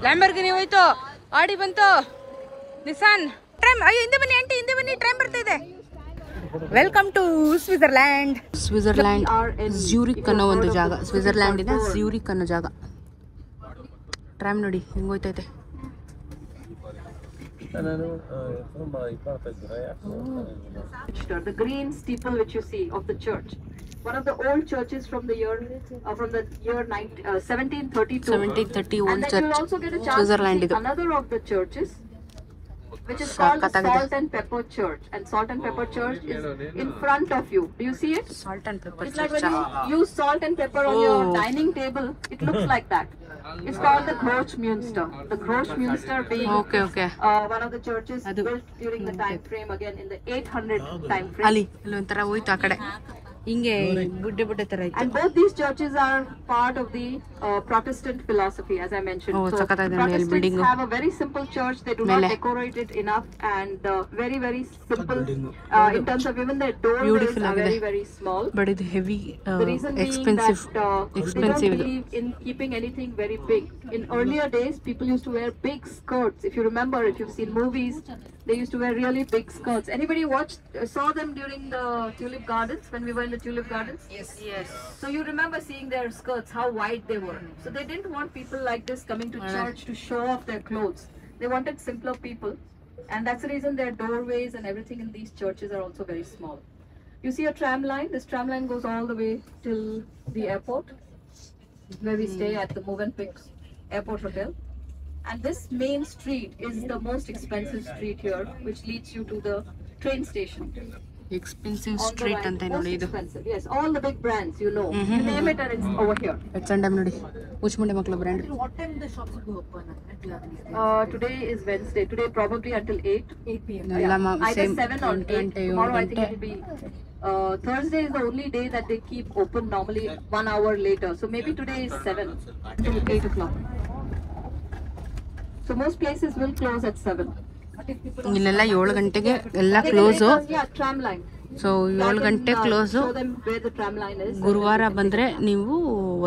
Lamborghini ಹೋಯ್ತು, ಆಡಿ ಬಂತು, ನಿಸಾನ್ ಟ್ರೈಮ್. ಅಯ್ಯೋ ಹಿಂದೆ ಬನ್ನಿ ಆಂಟಿ, ಹಿಂದೆ ಬನ್ನಿ, ಟ್ರೈಮ್ ಬರ್ತಾ ಇದೆ. Welcome to Switzerland. Switzerland Zurich ಅನ್ನೋ ಒಂದು ಜಾಗ. ಸ್ವಿಟ್ಜರ್ಲ್ಯಾಂಡ್ ಇದೆ ಜ್ಯೂರಿಕ್ ಅನ್ನೋ ಜಾಗ. ಟ್ರೈಮ್ ನೋಡಿ ಹೆಂಗ್ ಹೋಯ್ತೈತೆ. The green steeple which you see of the church, one of the old churches from the year 1732. 1730 old and then church. you'll also get a chance Switzerland to see idu. another of the churches, which is called the Salt and Pepper Church. And Salt and Pepper Church is in front of you. Do you see it? Salt and pepper It's like church. when you use salt and pepper on your dining table, it looks like that. It's called the Großmünster. The Großmünster being Okay. one of the churches built during the time frame, again in the 800 time frame. ಅಲ್ಲಿ ಒಂಥರ ಹೋಯ್ತು ಆ ಕಡೆ, ಹಿಂಗೆ ಬುಡ್ಡೆ ತರ ಇತ್ತು. And both these churches are part of the Protestant philosophy, as I mentioned. Oh, so Protestants have a very simple church. They do not decorate it enough, and very simple in terms of even their doorways are very small. But it's heavy, the reason expensive. Being that they don't believe in keeping anything very big. In earlier days, people used to wear big skirts. If you remember, if you've seen movies, they used to wear really big skirts. Anybody saw them during the Tulip Gardens, when we were in the Tulip Gardens? Yes. So you remember seeing their skirts, how wide they were. So they didn't want people like this coming to church to show off their clothes. They wanted simpler people, and that's the reason their doorways and everything in these churches are also very small. You see a tram line. This tram line goes all the way till the airport, where we stay at the Movenpick Airport Hotel. And this main street is the most expensive street here, which leads you to the train station. Expensive street ante ನೋಡಿ ಇದು. Yes, all the big brands, you know. You name it and it's over here. H&M ನೋಡಿ, ಉಚ್ಮುಂಡೆ ಮಕ್ಕಳ brand. What time the shops will open? Today is Wednesday. Today probably until 8 p.m. Either 7 or 8. Tomorrow I think it will be Thursday is the only day that they keep open, normally 1 hour later. So maybe today is 7 until 8 o'clock. So most places will close at 7. ಇಲ್ಲೆಲ್ಲ 7 ಗಂಟೆಗೆ ಎಲ್ಲ close. Tram line. So 7 ಗಂಟೆ close. ಗುರುವಾರ ಬಂದರೆ ನೀವು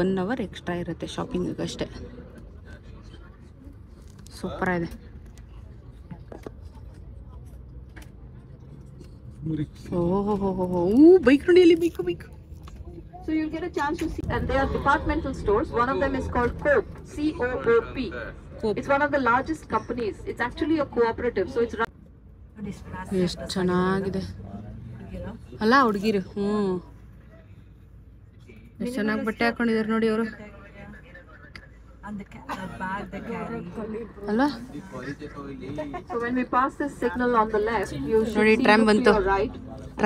1 hour extra ಇರುತ್ತೆ ಶಾಪಿಂಗಿಗೆ ಅಷ್ಟೇ. ಸೂಪರ್ ಇದೆ. ಬೈಕ್ ನೋಡಿ ಅಲ್ಲಿ, bike. So you'll get a chance to see, and they are departmental stores. One of them is called Coop, C-O-O-P. It's one of the largest companies. It's actually a cooperative, so it's ಎಷ್ಟು ಚೆನ್ನಾಗಿದೆ ಅಲ್ಲ ಹುಡುಗಿರು. ಎಷ್ಟು ಚೆನ್ನಾಗಿ ಬಟ್ಟೆ ಹಾಕೊಂಡಿದ್ದಾರೆ ನೋಡಿ ಅವರು ಅಲ್ಲ. So when we pass this signal on the left, you should ನೋಡಿ see ಟ್ರಾಮ್ to ಬಂತು. your right.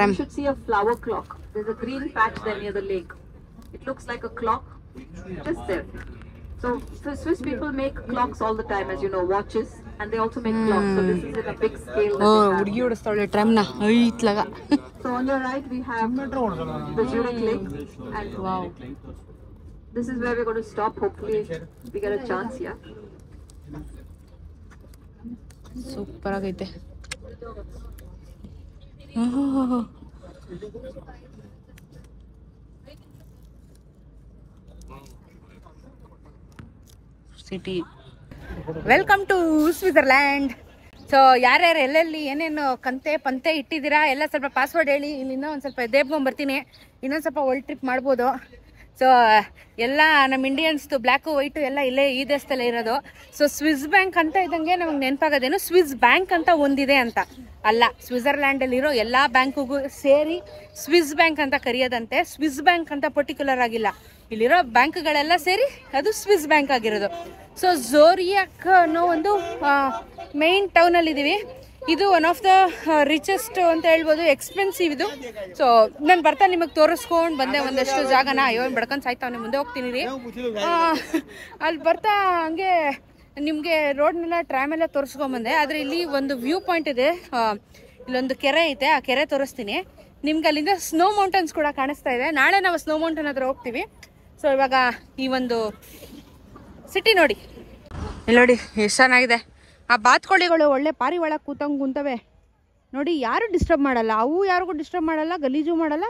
You should see a flower clock. There's a green patch there near the lake. It looks like a clock just there. So Swiss people make clocks all the time, as you know, watches, and they also make clocks. So this is in a big scale. ಹುಡುಗಿ ಓಡಿಸ್ತಾಳೆ ಟ್ರಾಮ್ನ ಐತ್ಲಾಗ. So on your right we have the Zurich Lake, and wow, this is where we're going to stop. Hopefully we get a chance here. Super ಆಗೈತೆ. City. Welcome to Switzerland. So ಯಾರ್ಯಾರು ಎಲ್ಲೆಲ್ಲಿ ಏನೇನು ಪಂತೆ ಇಟ್ಟಿದ್ದೀರಾ ಎಲ್ಲ ಸ್ವಲ್ಪ password ಹೇಳಿ. ಇಲ್ಲಿಂದ ಒಂದು ಸ್ವಲ್ಪ ದೇಬ್ಕೊಂಬರ್ತೀನಿ, ಇನ್ನೊಂದು ಸ್ವಲ್ಪ ವರ್ಲ್ಡ್ ಟ್ರಿಪ್ ಮಾಡ್ಬೋದು. ಸೊ ಎಲ್ಲ ನಮ್ಮ ಇಂಡಿಯನ್ಸ್ದು ಬ್ಲ್ಯಾಕು ವೈಟು ಎಲ್ಲ ಇಲ್ಲೇ ಈ ದೇಶದಲ್ಲೇ ಇರೋದು. ಸೊ ಸ್ವಿಸ್ ಬ್ಯಾಂಕ್ ಅಂತ ಇದ್ದಂಗೆ ನಮಗೆ ನೆನಪಾಗೋದೇನು, ಸ್ವಿಸ್ ಬ್ಯಾಂಕ್ ಅಂತ ಒಂದಿದೆ ಅಂತ ಅಲ್ಲ. ಸ್ವಿಟ್ಜರ್ಲ್ಯಾಂಡಲ್ಲಿರೋ ಎಲ್ಲ ಬ್ಯಾಂಕಿಗೂ ಸೇರಿ ಸ್ವಿಸ್ ಬ್ಯಾಂಕ್ ಅಂತ ಕರೆಯೋದಂತೆ. ಸ್ವಿಸ್ ಬ್ಯಾಂಕ್ ಅಂತ ಪರ್ಟಿಕ್ಯುಲರ್ ಆಗಿಲ್ಲ, ಇಲ್ಲಿರೋ ಬ್ಯಾಂಕ್ಗಳೆಲ್ಲ ಸೇರಿ ಅದು ಸ್ವಿಸ್ ಬ್ಯಾಂಕ್ ಆಗಿರೋದು. ಸೊ ಝೋರಿಯಾಕ್ ಅನ್ನೋ ಒಂದು ಮೇನ್ ಟೌನಲ್ಲಿದ್ದೀವಿ. ಇದು ಒನ್ ಆಫ್ ದ ರಿಚೆಸ್ಟ್ ಅಂತ ಹೇಳ್ಬೋದು, ಎಕ್ಸ್ಪೆನ್ಸಿವ್ ಇದು. ಸೊ ನಾನು ಬರ್ತಾ ನಿಮಗೆ ತೋರಿಸ್ಕೊಂಡು ಬಂದೆ ಒಂದಷ್ಟು ಜಾಗನ. ಅಯ್ಯೋ ಬಡ್ಕೊಂಡು ಸಾಯ್ತಾವನೆ, ಮುಂದೆ ಹೋಗ್ತೀನಿ ರೀ. ಅಲ್ಲಿ ಬರ್ತಾ ಹಂಗೆ ನಿಮಗೆ ರೋಡ್ನೆಲ್ಲ ಟ್ರಾಮೆಲ್ಲ ತೋರಿಸ್ಕೊಂಬಂದೆ. ಆದರೆ ಇಲ್ಲಿ ಒಂದು ವ್ಯೂ ಪಾಯಿಂಟ್ ಇದೆ, ಇಲ್ಲೊಂದು ಕೆರೆ ಐತೆ, ಆ ಕೆರೆ ತೋರಿಸ್ತೀನಿ ನಿಮ್ಗೆ. ಅಲ್ಲಿಂದ ಸ್ನೋ ಮೌಂಟನ್ಸ್ ಕೂಡ ಕಾಣಿಸ್ತಾ ಇದೆ. ನಾಳೆ ನಾವು ಸ್ನೋ ಮೌಂಟನ್ ಹತ್ರ ಹೋಗ್ತೀವಿ. ಸೊ ಇವಾಗ ಈ ಒಂದು ಸಿಟಿ ನೋಡಿ, ಇಲ್ಲಿ ನೋಡಿ ಎಷ್ಟು ಚೆನ್ನಾಗಿದೆ. ಆ ಬಾತ್ಕೋಳಿಗಳು ಒಳ್ಳೆ ಪಾರಿ ಒಳಗೆ ಕೂತವೆ ನೋಡಿ. ಯಾರು ಡಿಸ್ಟರ್ಬ್ ಮಾಡಲ್ಲ, ಅವು ಯಾರಿಗೂ ಡಿಸ್ಟರ್ಬ್ ಮಾಡಲ್ಲ, ಗಲೀಜು ಮಾಡಲ್ಲ,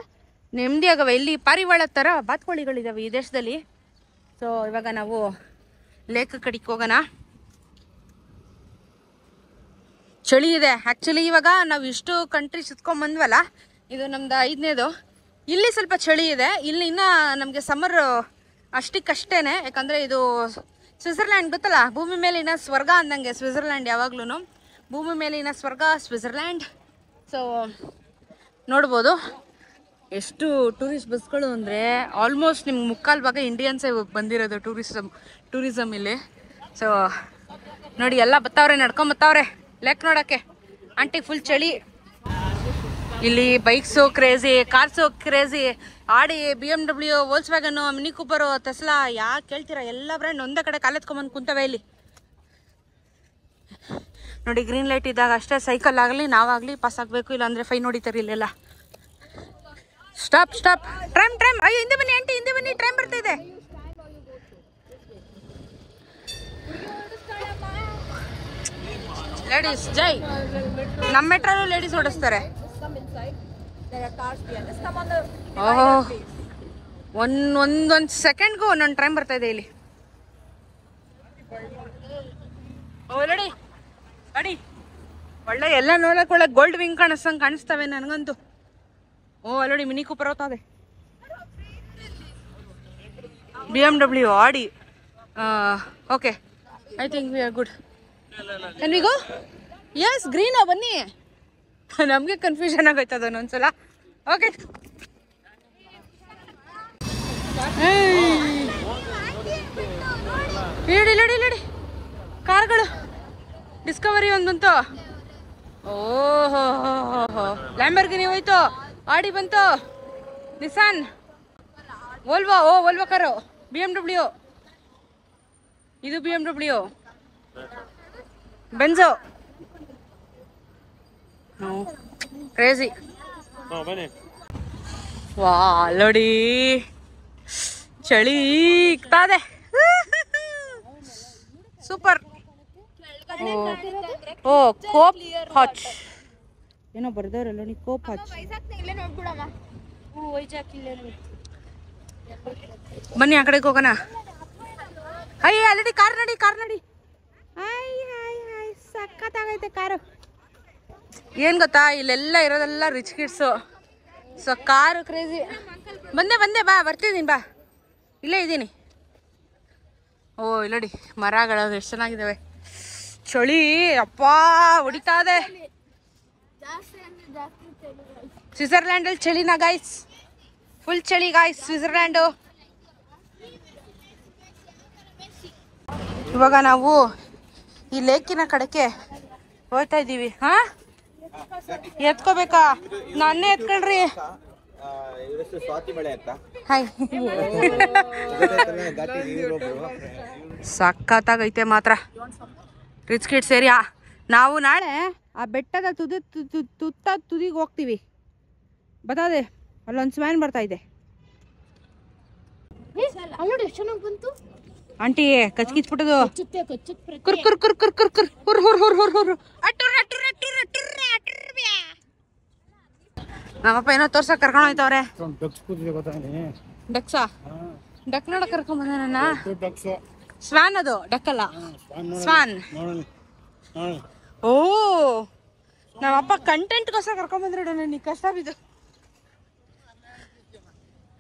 ನೆಮ್ಮದಿ ಆಗವೆ. ಇಲ್ಲಿ ಪಾರಿವಾಳ ಥರ ಬಾತ್ಕೋಳಿಗಳಿದ್ದಾವೆ ಈ ದೇಶದಲ್ಲಿ. ಸೊ ಇವಾಗ ನಾವು ಲೇಕ್ ಕಡೆಗೆ ಹೋಗೋಣ. ಚಳಿ ಇದೆ. ಆ್ಯಕ್ಚುಲಿ ಇವಾಗ ನಾವು ಇಷ್ಟು ಕಂಟ್ರಿ ಸುತ್ಕೊಂಡ್ಬಂದ್ವಲ್ಲ, ಇದು ನಮ್ದು 5ನೇದು. ಇಲ್ಲಿ ಸ್ವಲ್ಪ ಚಳಿ ಇದೆ. ಇಲ್ಲಿ ಇನ್ನೂ ನಮಗೆ ಸಮ್ಮರ್ ಅಷ್ಟಕ್ಕಷ್ಟೇನೆ. ಯಾಕಂದರೆ ಇದು ಸ್ವಿಟ್ಜರ್ಲ್ಯಾಂಡ್ ಗೊತ್ತಲ್ಲ, ಭೂಮಿ ಮೇಲಿನ ಸ್ವರ್ಗ ಅಂದಂಗೆ ಸ್ವಿಟ್ಜರ್ಲ್ಯಾಂಡ್ ಯಾವಾಗ್ಲೂ. ಭೂಮಿ ಮೇಲಿನ ಸ್ವರ್ಗ ಸ್ವಿಟ್ಜರ್ಲ್ಯಾಂಡ್. ಸೊ ನೋಡ್ಬೋದು ಎಷ್ಟು ಟೂರಿಸ್ಟ್ ಬಸ್ಗಳು ಅಂದರೆ ಆಲ್ಮೋಸ್ಟ್ ನಿಮ್ಗೆ ಮುಕ್ಕಾಲು ಭಾಗ ಇಂಡಿಯನ್ಸೇ ಬಂದಿರೋದು ಟೂರಿಸಮ್ ಇಲ್ಲಿ. ಸೊ ನೋಡಿ ಎಲ್ಲ ಬತ್ತವ್ರೆ, ನಡ್ಕೊಂಬತ್ತವ್ರೆ ಲೆಕ್ಕ ನೋಡೋಕ್ಕೆ. ಆಂಟಿ ಫುಲ್ ಚಳಿ. ಇಲ್ಲಿ ಬೈಕ್ಸು ಕ್ರೇಜಿ, ಕಾರ್ಸು ಕ್ರೇಜಿ, ಆಡಿ, BMW, ವೋಲ್ಸ್ವ್ಯಾಗನ್ನು, ಮಿನಿ ಕೂಪರು, ಟೆಸ್ಲಾ, ಯಾಕೆ ಕೇಳ್ತೀರಾ, ಎಲ್ಲ ಬ್ರ್ಯಾಂಡ್ ಒಂದೇ ಕಡೆ ಕಾಲೆತ್ಕೊಂಬಂದು ಕುಂತವೆ ಇಲ್ಲಿ. ನೋಡಿ ಗ್ರೀನ್ ಲೈಟ್ ಇದ್ದಾಗ ಅಷ್ಟೇ ಸೈಕಲ್ ಆಗಲಿ ನಾವಾಗಲಿ ಪಾಸ್ ಆಗಬೇಕು, ಇಲ್ಲಾಂದರೆ ಫೈನ್ ಹೊಡಿತಾರೆ ಇಲ್ಲೆಲ್ಲ. Stop stop, tram tram. ಅಯ್ಯೋ ಹಿಂದೆ ಬನ್ನಿ ಆಂಟಿ, ಹಿಂದೆ ಬನ್ನಿ, ಟ್ರೈಮ್ ಬರ್ತಿದೆ. ಲೇಡೀಸ್ ಜೈ. ನಮ್ಮ ಮೆಟ್ರಲ್ಲೂ ಲೇಡೀಸ್ ಓಡಿಸ್ತಾರೆ. ಓಹೋ, ಒಂದೊಂದು ಸೆಕೆಂಡ್ಗೂ ಒಂದೊಂದು ಟ್ರೈಮ್ ಬರ್ತಾ ಇದೆ ಇಲ್ಲಿ. ಓ ಲೇಡಿ ಅಡಿ, ಒಳ್ಳೆ ಎಲ್ಲ ನೋಡಕ್ ಒಳ್ಳೆ ಗೋಲ್ಡ್ ವಿಂಗ್ ಕಾಣಿಸ್ತವೆ ನನಗಂತೂ. ಓ ಅಲ್ಲೋಡಿ ಮಿನಿ ಕೂಪರ್ ಹೋಗ್ತದೆ. BMW, Audi. Okay, I think we are good. Can we go? Yes, ಗ್ರೀನಾ ಬನ್ನಿ. ನಮಗೆ ಕನ್ಫ್ಯೂಷನ್ ಆಗೋಯ್ತದ ಒಂದೊಂದ್ಸಲ. ಓಕೆ, ಇಡಿ ಇಡಿ ಇಡಿ ಕಾರ್ಗಳು. ಡಿಸ್ಕವರಿ ಒಂದು ಬಂತು. ಓಹೋ, ಲ್ಯಾಂಬರ್ಗಿನಿ ಹೋಯ್ತು, ಆಡಿ ಬಂತು, ನಿಸಾನ್, ವೋಲ್ವೋ. ಓ ವೋಲ್ವೋ ಕಾರು. BMW, ಇದು BMW, ಬೆಂಜೋ. ಕ್ರೇಜಿ. ವಾ ನೋಡಿ ಚಳಿ ಇಕ್ತಾದೆ. ಸೂಪರ್. ಓ ಕೋಪ್ ಹಾಚ್ ಏನೋ ಬರ್ದವ್ರಲ್ಲ ನೀ, ಕೋಪ್ ಹಾಚ್. ಬನ್ನಿ ಆ ಕಡೆಗೆ ಹೋಗೋಣ. ಅಯ್ಯ ಆಲ್ರೆಡಿ ಕಾರ್ ನಡಿ, ಕಾರ್ ನಡಿ. ಹಾಯ್ ಹಾಯ್ ಹಾಯ್, ಸಖತ್ತಾಗೈತೆ ಕಾರು. ಏನು ಗೊತ್ತಾ, ಇಲ್ಲೆಲ್ಲ ಇರೋದೆಲ್ಲ rich kids. So car crazy. ಬಂದೆ ಬಾ, ಬರ್ತಿದ್ದೀನಿ ಬಾ, ಇಲ್ಲೇ ಇದ್ದೀನಿ. ಓ ಇಲ್ಲಡಿ ಮರಗಳು ಎಷ್ಟು ಚೆನ್ನಾಗಿದ್ದಾವೆ. ಚಳಿ ಅಪ್ಪ ಹೊಡಿತಾ ಇದೆ. ಸ್ವಿಟ್ಜರ್ಲ್ಯಾಂಡಲ್ಲಿ ಚಳಿನಾ ಗಾಯ್ಸ್, ಫುಲ್ ಚಳಿ ಗಾಯ್ಸ್ ಸ್ವಿಟ್ಜರ್ಲ್ಯಾಂಡು. ಇವಾಗ ನಾವು ಈ ಲೇಕಿನ ಕಡೆಗೆ ಹೋಗ್ತಾ ಇದ್ದೀವಿ. ಹಾ, ಎತ್ಕೋಬೇಕಾ? ನಾನೇ ಎತ್ಕೊಳ್ರಿ. ಹಾಯ್, ಸಖತ್ತಾಗೈತೆ ಮಾತ್ರ ರಿಚ್ ಕಿಡ್ಸ್ ಏರಿಯಾ. ನಾವು ನಾಳೆ ಆ ಬೆಟ್ಟದ ತುದಿಗೆ ಹೋಗ್ತೀವಿ. ಬತ್ತದೆ, ಅಲ್ಲೊಂದು ಸ್ವ್ಯಾನ್ ಬರ್ತಾ ಇದೆ. ಆಂಟಿ ಕಚ್ಕಿಚ್ಬಿಟ್ಟದು. ಕುರ್ ಕುರ್ ಕುರ್ ಕುರ್ ಕುರ್ ಕುರ್ ಹುರ್ ಹುರ್ ಹುರ್ ಹುರ್ ಹುರ್. ನಮ್ಮಪ್ಪ ಏನೋ ತೋರ್ಸಕ್ ಕರ್ಕೊಂಡು ಹೋಯ್ತವ್ರೆ. ಡಕ್ಸಾ, ಡಕ್ ನೋಡಕ್ ಕರ್ಕೊಂಡ್ ಬಂದ ನನ್ನ. ಸ್ವಾನ್ ಅದು, ಡಕ್ಕಲ್ಲ, ಸ್ವಾನ್. ಓ ನಮ್ಮಪ್ಪ ಕಂಟೆಂಟ್ಗೋಸ್ಕರ ಕರ್ಕೊಂಡ್ ಬಂದ್ರೆ ನನಗೆ ಕಷ್ಟ ಬಿದ್ದು.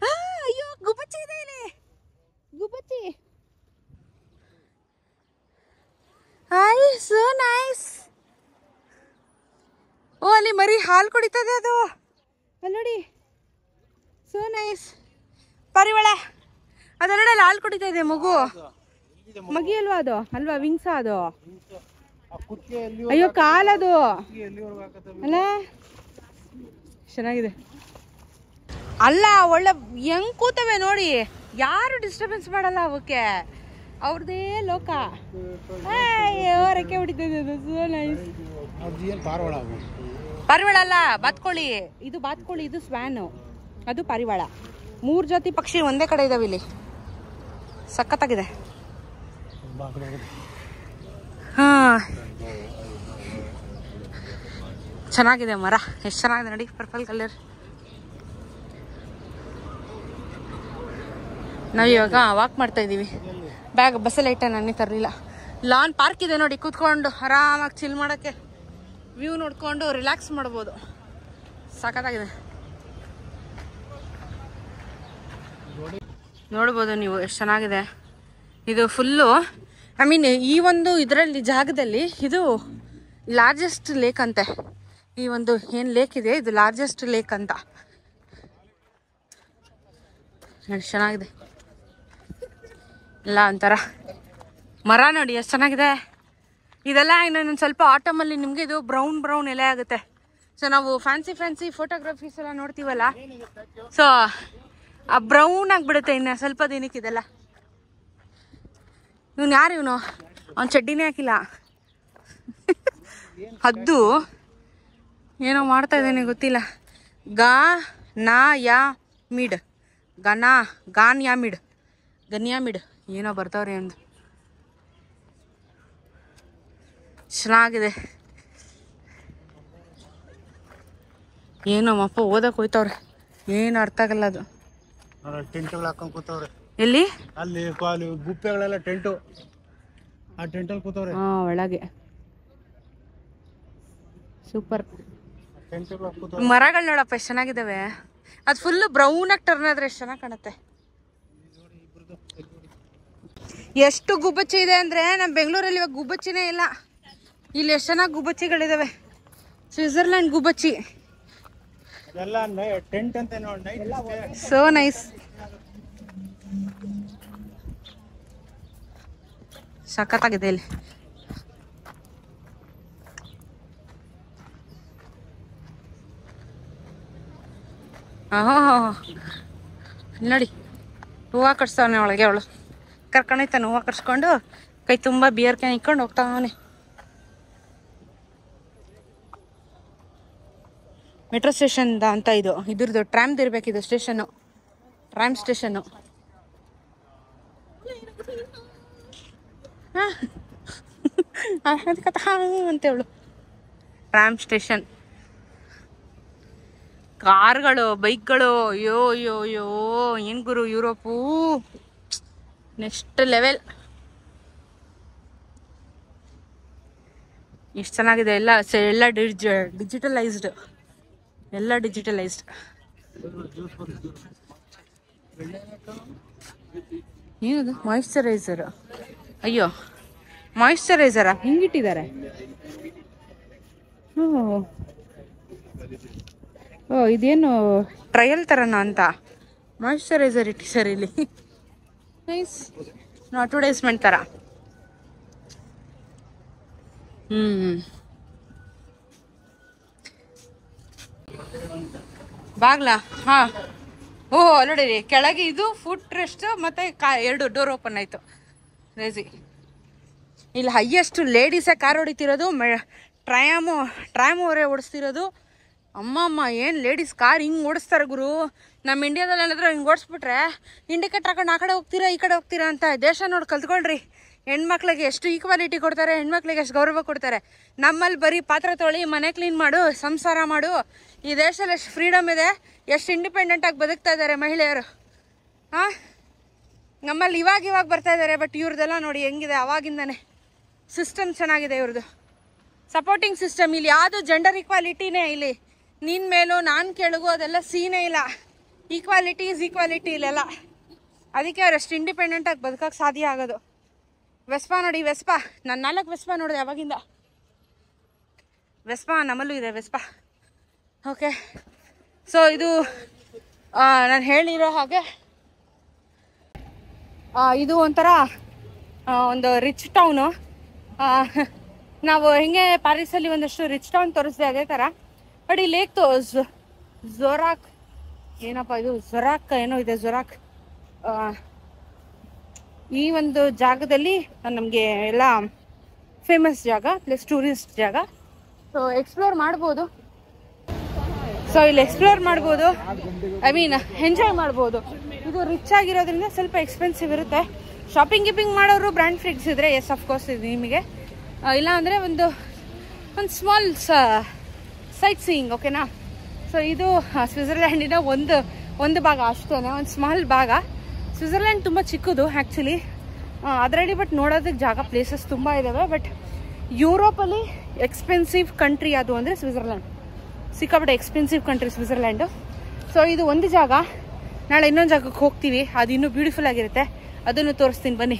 ಅಯ್ಯೋ ಗುಬ್ಬಚ್ಚಿ ಇದೆ ಇಲ್ಲಿ, ಗುಬ್ಬಚ್ಚಿ. Hi, so nice. ಓ ಅಲ್ಲಿ ಮರಿ ಹಾಲು ಕುಡಿತದೆ ಅದು, ಅಲ್ಲೋಡಿ, ಸೋ ನೈಸ್. ಪರಿವಳ ಅದೆರಡಲ್ಲಿ ಹಾಲು ಕುಡಿತಾ ಇದೆ ಮಗು. ಮಗಿ ಅಲ್ವಾ ಅದು? ಅಲ್ವಾ ವಿಂಗ್ಸ ಅದು? ಅಯ್ಯೋ ಕಾಲದು ಅಲ್ಲ, ಚೆನ್ನಾಗಿದೆ ಅಲ್ಲ, ಒಳ್ಳೆ ಹೆಂಗ್ ಕೂತವೆ ನೋಡಿ. ಯಾರು ಡಿಸ್ಟರ್ಬೆನ್ಸ್ ಮಾಡಲ್ಲ ಅವಕ್ಕೆ, ಅವ್ರದೇ ಲೋಕ. ರೆಕ್ಕೆ ಹೊಡಿತದೆ ಅದು. So nice. ಪಾರಿವಾಳ ಅಲ್ಲ, ಬಾತ್ಕೋಳಿ. ಇದು ಬಾತ್ಕೋಳಿ, ಇದು ಸ್ವ್ಯಾನು, ಅದು ಪಾರಿವಾಳ. 3 ಜಾತಿ ಪಕ್ಷಿ ಒಂದೇ ಕಡೆ ಇದಾವೆ ಇಲ್ಲಿ. ಸಖತ್ತಾಗಿದೆ. ಹಾ, ಚೆನ್ನಾಗಿದೆ ಮರ, ಎಷ್ಟು ಚೆನ್ನಾಗಿದೆ ನೋಡಿ, ಪರ್ಪಲ್ ಕಲರ್. ನಾವು ಇವಾಗ ವಾಕ್ ಮಾಡ್ತಾ ಇದ್ದೀವಿ. ಬ್ಯಾಗ್ ಬಸ್ಸಲ್ಲಿ ಇಟ್ಟೆ, ನಾನೇ ತರಲಿಲ್ಲ. ಲಾನ್ ಪಾರ್ಕ್ ಇದೆ ನೋಡಿ, ಕೂತ್ಕೊಂಡು ಆರಾಮಾಗಿ ಚಿಲ್ ಮಾಡೋಕ್ಕೆ. ವ್ಯೂ ನೋಡ್ಕೊಂಡು ರಿಲ್ಯಾಕ್ಸ್ ಮಾಡ್ಬೋದು. ಸಖತ್ತಾಗಿದೆ, ನೋಡ್ಬೋದು ನೀವು ಎಷ್ಟು ಚೆನ್ನಾಗಿದೆ. ಇದು ಫುಲ್ಲು ಐ ಮೀನ್ ಈ ಒಂದು ಇದರಲ್ಲಿ ಜಾಗದಲ್ಲಿ ಇದು ಲಾರ್ಜೆಸ್ಟ್ ಲೇಕ್ ಅಂತೆ. ಈ ಒಂದು ಏನು ಲೇಕ್ ಇದೆ ಇದು ಲಾರ್ಜೆಸ್ಟ್ ಲೇಕ್ ಅಂತ. ಎಷ್ಟು ಚೆನ್ನಾಗಿದೆ ಎಲ್ಲ, ಒಂಥರ ಮರ ನೋಡಿ ಎಷ್ಟು ಚೆನ್ನಾಗಿದೆ. ಇದೆಲ್ಲ ಇನ್ನೊಂದು ಸ್ವಲ್ಪ ಆಟಮಲ್ಲಿ ನಿಮಗೆ ಇದು ಬ್ರೌನ್ ಎಲೆ ಆಗುತ್ತೆ. ಸೊ ನಾವು ಫ್ಯಾನ್ಸಿ ಫೋಟೋಗ್ರಫೀಸ್ ಎಲ್ಲ ನೋಡ್ತೀವಲ್ಲ, ಸೊ ಆ ಬ್ರೌನ್ ಆಗಿಬಿಡುತ್ತೆ ಇನ್ನು ಸ್ವಲ್ಪ ದಿನಕ್ಕೆ ಇದೆಲ್ಲ. ಇವನು ಯಾರು ಇವನು? ಅವ್ನು ಚಡ್ಡಿನೇ ಹಾಕಿಲ್ಲ. ಹದ್ದು ಏನೋ ಮಾಡ್ತಾ ಇದ್ದೇನೆ ಗೊತ್ತಿಲ್ಲ. ಗನ್ಯಾಮಿಡ್ ಏನೋ ಬರ್ತಾವ್ರಿ ಒಂದು. ಚೆನ್ನಾಗಿದೆ. ಏನೋ ಅಪ್ಪ ಓದಕ್ಕೆ ಹೋಯ್ತವ್ರೆ, ಏನು ಅರ್ಥ ಆಗಲ್ಲ ಅದು. ಟೆಂಟ್ಗಳು ಹಾಕೊಂಡು ಕೂತವ್ರೆ. ಎಲ್ಲಿ? ಅಲ್ಲಿ ಗುಪ್ಪೆಗಳೆಲ್ಲ ಟೆಂಟು, ಆ ಟೆಂಟಲ್ಲಿ ಕೂತವ್ರೆ. ಒಳಗೆ ಸೂಪರ್. ಟೆಂಟ್ಗಳು ಕೂತವ್ರೆ. ಮರಗಳು ನೋಡಪ್ಪ ಎಷ್ಟು ಚೆನ್ನಾಗಿದ್ದಾವೆ. ಅದು ಫುಲ್ಲು ಬ್ರೌನ್ ಆಗಿ ಟರ್ನ್ ಆದ್ರೆ ಎಷ್ಟು ಚೆನ್ನಾಗಿ ಕಾಣುತ್ತೆ. ಎಷ್ಟು ಗುಬ್ಬಚ್ಚಿ ಇದೆ ಅಂದ್ರೆ ನಮ್ಮ ಬೆಂಗಳೂರಲ್ಲಿ ಇವಾಗ ಗುಬ್ಬಚ್ಚಿನೇ ಇಲ್ಲ. ಇಲ್ಲಿ ಎಷ್ಟು ಚೆನ್ನಾಗಿ ಗುಬ್ಬಚ್ಚಿಗಳಿದಾವೆ. ಸ್ವಿಟ್ಜರ್ಲ್ಯಾಂಡ್ ಗುಬ್ಬಚ್ಚಿ. ಎಲ್ಲ ಟೆಂಟ್ ಅಂತ ನೋಡಿ, ಸೋ ನೈಸ್. ಸಖತ್ತಾಗಿದೆ ಇಲ್ಲಿ. ನೋಡಿ ಹೂವು ಕಟ್ಸ್ತಾವನೆ ಒಳಗೆ. ಅವಳು ಕರ್ಕೊಂಡೈತಾನೆ ಹೂವು ಕಟ್ಸ್ಕೊಂಡು ಕೈ ತುಂಬ ಬಿಯರ್ ಕ್ಯಾನ್ ಇಟ್ಕೊಂಡು ಹೋಗ್ತಾವನೆ. ಮೆಟ್ರೋ ಸ್ಟೇಷನ್ ಅಂತ ಇದು, ಇದ್ರದ್ದು ಟ್ರಾಮ್ದು ಇರ್ಬೇಕಿದು ಸ್ಟೇಷನ್ನು, ಟ್ರಾಮ್ ಸ್ಟೇಷನ್ನು. ಅಂತೇಳು ಟ್ರಾಮ್ ಸ್ಟೇಷನ್. ಕಾರ್ಗಳು, ಬೈಕ್ಗಳು, ಅಯ್ಯೋ ಏನು ಗುರು ಯುರೋಪು ನೆಕ್ಸ್ಟ್ ಲೆವೆಲ್. ಎಷ್ಟು ಚೆನ್ನಾಗಿದೆ ಎಲ್ಲ. ಡಿಜಿಟಲೈಸ್ಡ್. ಏನದು? ಮಾಯಿಶ್ಚರೈಸರ್. ಅಯ್ಯೋ ಮಾಯಿಶ್ಚರೈಸರಾ? ಹಿಂಗಿಟ್ಟಿದ್ದಾರೆ. ಇದೇನು ಟ್ರಯಲ್ ಥರನ ಅಂತ ಮಾಯಿಶ್ಚರೈಸರ್ ಇಟ್ಟಿದ್ದಾರೆ ಇಲ್ಲಿ. ನೈಸ್, ಅಡ್ವರ್ಟೈಸ್ಮೆಂಟ್ ಥರ. ಬಾಗ್ಲಾ? ಹಾಂ. ಓಹೋ ನೋಡಿರಿ, ಕೆಳಗೆ ಇದು ಫುಟ್ ರೆಸ್ಟ್ ಮತ್ತು 2 ಡೋರ್ ಓಪನ್ ಆಯಿತು. ರೇಜಿ ಇಲ್ಲಿ ಹೈಯೆಸ್ಟ್ ಲೇಡೀಸೇ ಕಾರ್ ಹೊಡಿತಿರೋದು. ಟ್ರ್ಯಾಮ್ ಅವರೇ ಓಡಿಸ್ತಿರೋದು. ಅಮ್ಮಮ್ಮ ಏನು ಲೇಡೀಸ್ ಕಾರ್ ಹಿಂಗೆ ಓಡಿಸ್ತಾರೆ ಗುರು. ನಮ್ಮ ಇಂಡಿಯಾದಲ್ಲಿ ಏನಾದರೂ ಹಿಂಗೆ ಓಡಿಸ್ಬಿಟ್ರೆ ಇಂಡಿಕೇಟರ್ ಹಾಕೊಂಡು ಆ ಕಡೆ ಹೋಗ್ತೀರಾ ಈ ಕಡೆ ಹೋಗ್ತೀರಾ ಅಂತ. ದೇಶ ನೋಡಿ ಕಲ್ತ್ಕೊಳ್ರಿ. ಹೆಣ್ಮಕ್ಳಿಗೆ ಎಷ್ಟು ಈಕ್ವಾಲಿಟಿ ಕೊಡ್ತಾರೆ, ಹೆಣ್ಮಕ್ಳಿಗೆ ಎಷ್ಟು ಗೌರವ ಕೊಡ್ತಾರೆ. ನಮ್ಮಲ್ಲಿ ಬರೀ ಪಾತ್ರೆ ತೊಳಿ, ಮನೆ ಕ್ಲೀನ್ ಮಾಡು, ಸಂಸಾರ ಮಾಡು. ಈ ದೇಶದಲ್ಲಿ ಎಷ್ಟು ಫ್ರೀಡಮ್ ಇದೆ, ಎಷ್ಟು ಇಂಡಿಪೆಂಡೆಂಟಾಗಿ ಬದುಕ್ತಾ ಇದ್ದಾರೆ ಮಹಿಳೆಯರು. ಹಾಂ, ನಮ್ಮಲ್ಲಿ ಇವಾಗ ಬರ್ತಾ ಇದ್ದಾರೆ. ಬಟ್ ಇವ್ರದ್ದೆಲ್ಲ ನೋಡಿ ಹೆಂಗಿದೆ, ಅವಾಗಿಂದನೇ ಸಿಸ್ಟಮ್ ಚೆನ್ನಾಗಿದೆ ಇವ್ರದ್ದು. Supporting system. ಇಲ್ಲಿ ಯಾವುದು ಜೆಂಡರ್ ಈಕ್ವಾಲಿಟಿನೇ. ಇಲ್ಲಿ ನಿನ್ನ ಮೇಲೂ ನಾನು ಕೆಳಗು ಅದೆಲ್ಲ ಸೀನೇ ಇಲ್ಲ. ಈಕ್ವಾಲಿಟಿ ಈಸ್ ಈಕ್ವಾಲಿಟಿ ಇಲ್ಲೆಲ್ಲ. ಅದಕ್ಕೆ ಅವ್ರು ಅಷ್ಟು ಇಂಡಿಪೆಂಡೆಂಟಾಗಿ ಬದುಕೋಕ್ಕೆ ಸಾಧ್ಯ ಆಗೋದು. ವೆಸ್ಪಾ ನೋಡಿ, ವೆಸ್ಪಾ ನಾನು 4 ವೆಸ್ಪಾ ನೋಡಿದೆ ಅವಾಗಿಂದ. ವೆಸ್ಪಾ ನಮ್ಮಲ್ಲೂ ಇದೆ ವೆಸ್ಪಾ. ಓಕೆ, ಸೊ ಇದು ನಾನು ಹೇಳಿರೋ ಹಾಗೆ ಇದು ಒಂಥರ ಒಂದು ರಿಚ್ ಟೌನು. ನಾವು ಹೆಂಗೆ ಪ್ಯಾರಿಸಲ್ಲಿ ಒಂದಷ್ಟು ರಿಚ್ ಟೌನ್ ತೋರಿಸಿದೆ ಅದೇ ಥರ. ಬಟ್ ಈ ಲೇಕ್ ಝೊರಾಕ್ ಏನಪ್ಪ ಇದು, ಝೊರಾಕ್ ಏನೋ ಇದೆ, ಝೊರಾಕ್. ಈ ಒಂದು ಜಾಗದಲ್ಲಿ ನಮಗೆ ಎಲ್ಲ ಫೇಮಸ್ ಜಾಗ ಪ್ಲಸ್ ಟೂರಿಸ್ಟ್ ಜಾಗ. ಸೊ ಎಕ್ಸ್ಪ್ಲೋರ್ ಮಾಡ್ಬೋದು. ಐ ಮೀನ್ ಎಂಜಾಯ್ ಮಾಡ್ಬೋದು. ಇದು ರಿಚ್ ಆಗಿರೋದ್ರಿಂದ ಸ್ವಲ್ಪ ಎಕ್ಸ್ಪೆನ್ಸಿವ್ ಇರುತ್ತೆ. ಶಾಪಿಂಗ್ ಮಾಡೋರು ಬ್ರ್ಯಾಂಡ್ ಫ್ರಿಕ್ಸ್ ಇದ್ರೆ ಎಸ್ ಅಫ್ಕೋರ್ಸ್ ಇದು ನಿಮಗೆ. ಇಲ್ಲ ಅಂದರೆ ಒಂದು ಸ್ಮಾಲ್ ಸೈಟ್ ಸೀಯಿಂಗ್. ಓಕೆನಾ? ಸೊ ಇದು ಸ್ವಿಟ್ಜರ್ಲ್ಯಾಂಡಿನ ಒಂದು ಭಾಗ ಅಷ್ಟೇ, ಒಂದು ಸ್ಮಾಲ್ ಭಾಗ. ಸ್ವಿಟ್ಜರ್ಲ್ಯಾಂಡ್ ತುಂಬ ಚಿಕ್ಕದು ಆ್ಯಕ್ಚುಲಿ ಅದರಲ್ಲಿ. ಬಟ್ ನೋಡೋದಕ್ಕೆ ಜಾಗ ಪ್ಲೇಸಸ್ ತುಂಬ ಇದ್ದಾವೆ. ಬಟ್ ಯುರೋಪಲ್ಲಿ ಎಕ್ಸ್ಪೆನ್ಸಿವ್ ಕಂಟ್ರಿ ಅದು ಅಂದರೆ ಸ್ವಿಟ್ಜರ್ಲ್ಯಾಂಡ್. ಸಿಕ್ಕಾಪಟ್ಟೆ ಎಕ್ಸ್ಪೆನ್ಸಿವ್ ಕಂಟ್ರಿ ಸ್ವಿಟ್ಜರ್ಲ್ಯಾಂಡು. ಸೊ ಇದು ಒಂದು ಜಾಗ. ನಾಳೆ ಇನ್ನೊಂದು ಜಾಗಕ್ಕೆ ಹೋಗ್ತೀವಿ, ಅದು ಇನ್ನೂ ಬ್ಯೂಟಿಫುಲ್ ಆಗಿರುತ್ತೆ, ಅದನ್ನು ತೋರಿಸ್ತೀನಿ ಬನ್ನಿ.